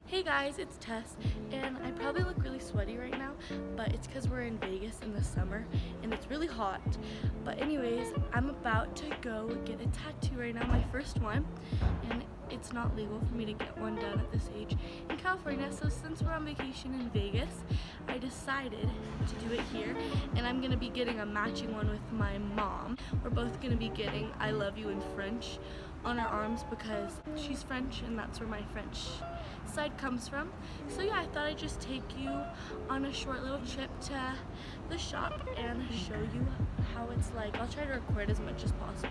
Hey guys, it's Tess, and I probably look really sweaty right now, but it's because we're in Vegas in the summer, and it's really hot. But anyways, I'm about to go get a tattoo right now, my first one, and it's not legal for me to get one done at this age in California, so since we're on vacation in Vegas, I decided to do it here, and I'm going to be getting a matching one with my mom. We're both going to be getting I love you in French on our arms because she's French, and that's where my French side comes from. So yeah, I thought I'd just take you on a short little trip to the shop and show you how it's like. I'll try to record as much as possible.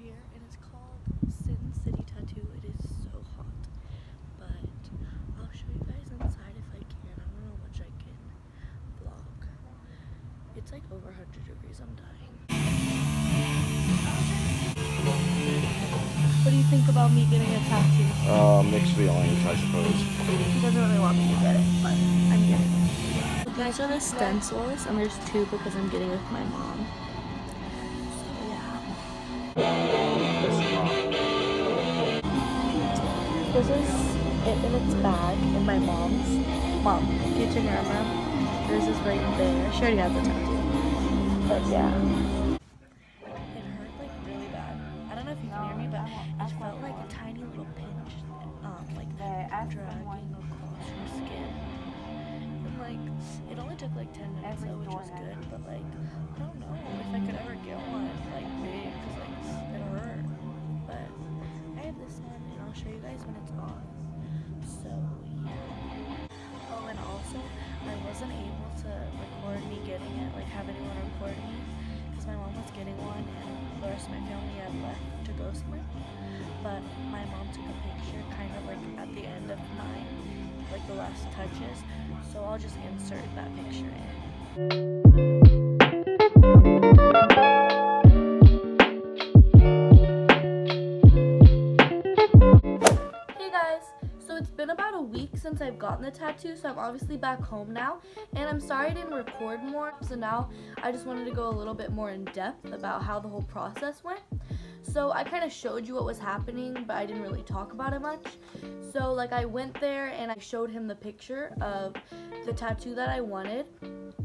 Here and it's called Sin City Tattoo. It is so hot, but I'll show you guys inside if I can. I don't know how much I can vlog. It's like over 100 degrees. I'm dying. What do you think about me getting a tattoo? Mixed feelings, I suppose. He doesn't really want me to get it, but I'm getting it. These are the stencils, and there's two because I'm getting it with my mom. This is it in its bag in my mom's. Mom, can you turn your arm around? Yours is right there. She already has the tattoo. But yeah. It hurt like really bad. I don't know if you can hear me, but it felt like a tiny little pinch. Like dragging across your skin. And like, it only took like 10 minutes though, which was good. But like, I don't know if I could ever get one like big, cause like, it hurt. But I have this one, and I'll show you guys when it's off. So yeah. Oh, and also I wasn't able to record me getting it, like have anyone record me, because my mom was getting one and the rest of my family had left to go somewhere. But my mom took a picture kind of like at the end of mine, like the last touches. So I'll just insert that picture in. It's been about a week since I've gotten the tattoo, so I'm obviously back home now, and I'm sorry I didn't record more, so now I just wanted to go a little bit more in depth about how the whole process went. So I kind of showed you what was happening, but I didn't really talk about it much. So like I went there and I showed him the picture of the tattoo that I wanted,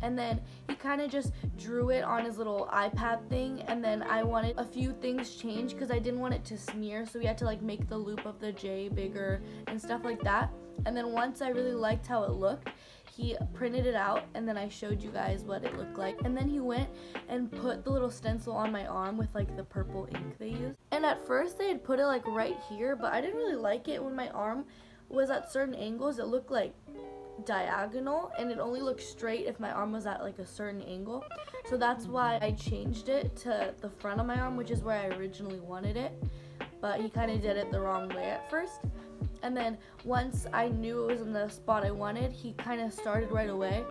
and then he kind of just drew it on his little iPad thing, and then I wanted a few things changed because I didn't want it to smear, so we had to like make the loop of the J bigger and stuff like that. And then once I really liked how it looked, he printed it out, and then I showed you guys what it looked like. And then he went and put the little stencil on my arm with like the purple ink they use. And at first they had put it like right here, but I didn't really like it when my arm was at certain angles. It looked like diagonal, and it only looked straight if my arm was at like a certain angle. So that's why I changed it to the front of my arm, which is where I originally wanted it. But he kind of did it the wrong way at first. And then once I knew it was in the spot I wanted, he kind of started right away.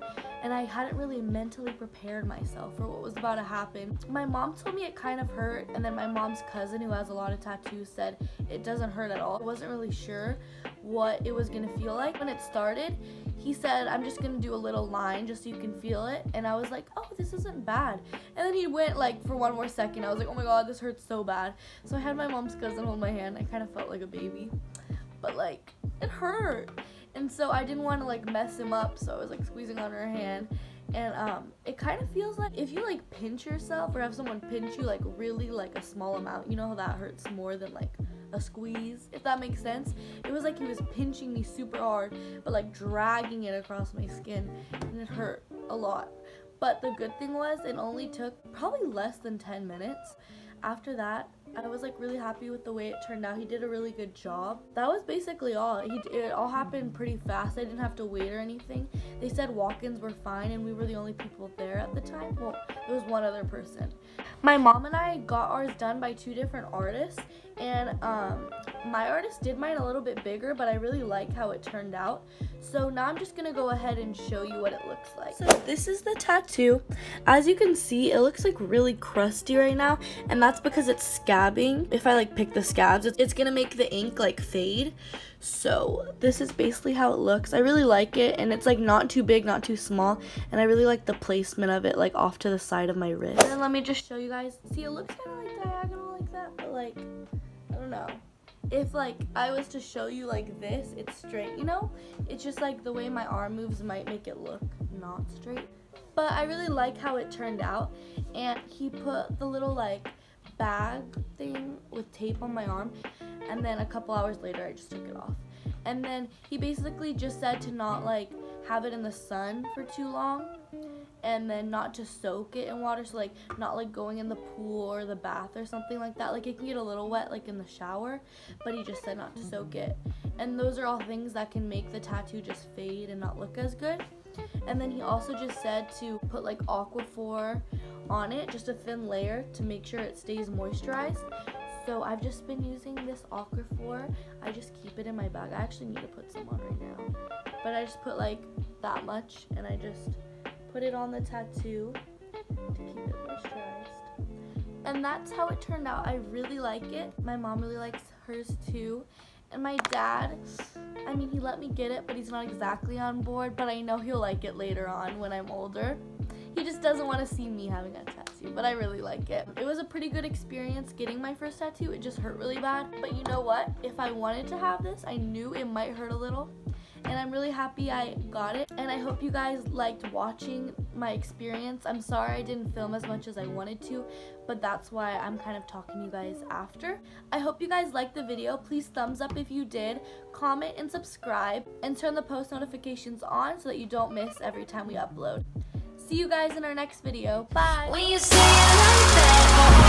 And I hadn't really mentally prepared myself for what was about to happen. My mom told me it kind of hurt, and then my mom's cousin, who has a lot of tattoos, said it doesn't hurt at all. I wasn't really sure what it was gonna feel like. When it started, he said, I'm just gonna do a little line just so you can feel it. And I was like, oh, this isn't bad. And then he went like for one more second. I was like, oh my god, this hurts so bad. So I had my mom's cousin hold my hand. I kind of felt like a baby. But like, it hurt. And so I didn't want to like mess him up, so I was like squeezing on her hand. And it kind of feels like if you like pinch yourself or have someone pinch you like really like a small amount, you know how that hurts more than like a squeeze, if that makes sense. It was like he was pinching me super hard, but like dragging it across my skin, and it hurt a lot. But the good thing was it only took probably less than 10 minutes. After that, I was like really happy with the way it turned out. He did a really good job. That was basically all. It all happened pretty fast. I didn't have to wait or anything. They said walk-ins were fine, and we were the only people there at the time. Well, there was one other person. My mom and I got ours done by 2 different artists, and my artist did mine a little bit bigger, but I really like how it turned out. So now I'm just gonna go ahead and show you what it looks like. So this is the tattoo. As you can see, it looks like really crusty right now, and that's because it's scabbing. If I like pick the scabs, it's gonna make the ink like fade. So this is basically how it looks. I really like it, and it's like not too big, not too small, and I really like the placement of it like off to the side of my wrist. And then let me just show you guys. See, it looks kind of like diagonal like that, but like, I don't know. If like I was to show you like this, it's straight, you know? It's just like the way my arm moves might make it look not straight. But I really like how it turned out, and he put the little like bag thing with tape on my arm, and then a couple hours later I just took it off. And then he basically just said to not like have it in the sun for too long, and then not to soak it in water, so like not like going in the pool or the bath or something like that. Like it can get a little wet like in the shower, but he just said not to soak it. And those are all things that can make the tattoo just fade and not look as good. And then he also just said to put like Aquaphor on it, just a thin layer to make sure it stays moisturized. So I've just been using this Aquaphor. I just keep it in my bag. I actually need to put some on right now, but I just put like that much, and I just put it on the tattoo to keep it moisturized. And that's how it turned out. I really like it. My mom really likes hers too. And my dad, I mean, he let me get it, but he's not exactly on board, but I know he'll like it later on when I'm older. He just doesn't want to see me having a tattoo, but I really like it. It was a pretty good experience getting my first tattoo. It just hurt really bad. But you know what? If I wanted to have this, I knew it might hurt a little. And I'm really happy I got it, and I hope you guys liked watching my experience. I'm sorry I didn't film as much as I wanted to, but that's why I'm kind of talking to you guys after. I hope you guys liked the video. Please thumbs up if you did, comment and subscribe, and turn the post notifications on so that you don't miss every time we upload. See you guys in our next video. Bye! When you say it like that,